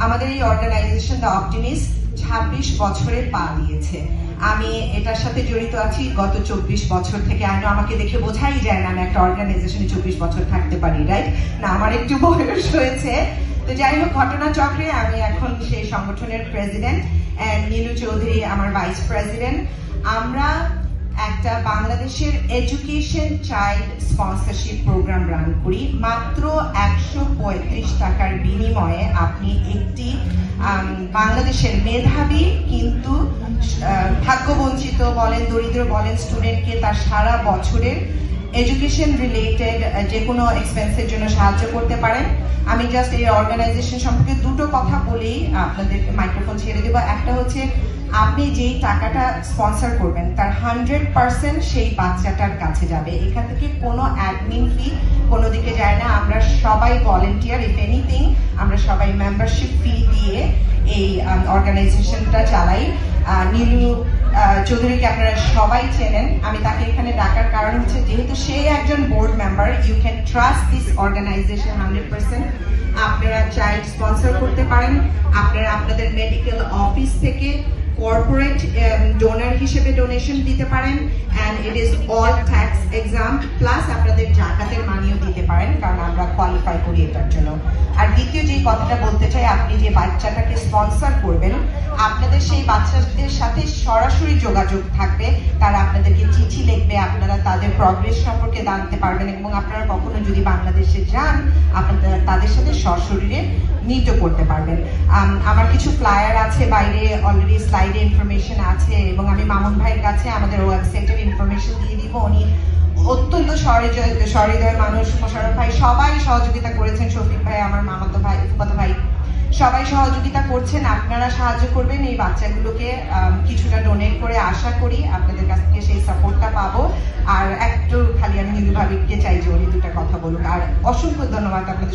আমাদের এই organisation the optimist 26 বছরে পা দিয়েছে। আমি এটার সাথে জড়িত আছি গত 24 বছর থেকে। আমাকে দেখে বোঝাই যায় না আমি একটা অর্গানাইজেশনে 24 বছর থাকতে পারি, রাইট? না, আমার একটু বয়স হয়েছে। তো যাই হোক, ঘটনাচক্রে আমি এখন সেই সংগঠনের প্রেসিডেন্ট, নীলু চৌধুরী আমার ভাইস প্রেসিডেন্ট। আমরা একটা বাংলাদেশের education child sponsorship program run করি। মাত্র 135 টাকার বিনিময়ে আপনি একটি বাংলাদেশের মেধাবী কিন্তু ভাগ্যবঞ্চিত বলেন, দরিদ্র বলেন, স্টুডেন্টকে তার সারা বছরের এডুকেশন রিলেটেড যে কোনো এক্সপেন্সের জন্য সাহায্য করতে পারেন। আমি জাস্ট এই অর্গানাইজেশন সম্পর্কে দুটো কথা বলেই আপনাদেরকে মাইক্রোফোন ছেড়ে দেবো। একটা হচ্ছে, আপনি যেই টাকাটা স্পন্সর করবেন তার 100% সেই বাচ্চাটার কাছে যাবে। এখান থেকে কোনো অ্যাডমিন ফি কোনো দিকে যায় না। আমরা সবাই ভলেন্টিয়ার, ইফ এনিথিং আমরা সবাই মেম্বারশিপ ফি দিয়ে এই অর্গানাইজেশনটা চালাই। নীলু চৌধুরীকে আপনারা সবাই চেনেন। আমি তাকে এখানে ডাকার কারণ হচ্ছে, যেহেতু সে একজন board member, you can trust this organization 100%। আপনারা চাইল্ড স্পন্সর করতে পারেন। আপনারা আপনাদের মেডিকেল অফিস থেকে কর্পোরেট ডোনার হিসেবে ডোনেশন দিতে পারেন, and it is all tax exempt, plus আপনাদের জাকাতের মানিও দিতে পারেন, কারণ আমরা কোয়ালিফাই করি এটার জন্য। আর দ্বিতীয় যে কথাটা বলতে চাই, আপনি যে বাচ্চাটাকে স্পন্সর করবেন, আপনাদের সেই বাচ্চাদের সাথে সরাসরি যোগাযোগ থাকবে। তারা আপনাদেরকে চিঠি লিখবে, আপনারা তাদের প্রগ্রেস সম্পর্কে জানতে পারবেন, এবং আপনারা কখনো যদি বাংলাদেশে যান, আপনারা তাদের সাথে সশরীরে মিট করতে পারবেন। আমার কিছু ফ্লায়ার আছে বাইরে, অলরেডি স্লাইডে ইনফরমেশন আছে, এবং আমি মামুন ভাইয়ের কাছে আমাদের ওয়েবসাইটের ইনফরমেশন দিয়ে দিব। উনি অত্যন্ত সহৃদয় মানুষ। মোশাররফ ভাই সবাই সহযোগিতা করেছেন, শফিক ভাই, আমার মামাতো ভাই, ফুফাতো ভাই, সবাই সহযোগিতা করছেন। আপনারা সাহায্য করবেন এই বাচ্চাগুলোকে কিছুটা ডোনেট করে। আশা করি আপনাদের কাছ থেকে সেই সাপোর্টটা পাবো। আর একটু খালি আমি নীলু ভাবিকে চাই যে উনি দুটা কথা বলুক। আর অসংখ্য ধন্যবাদ আপনাদের।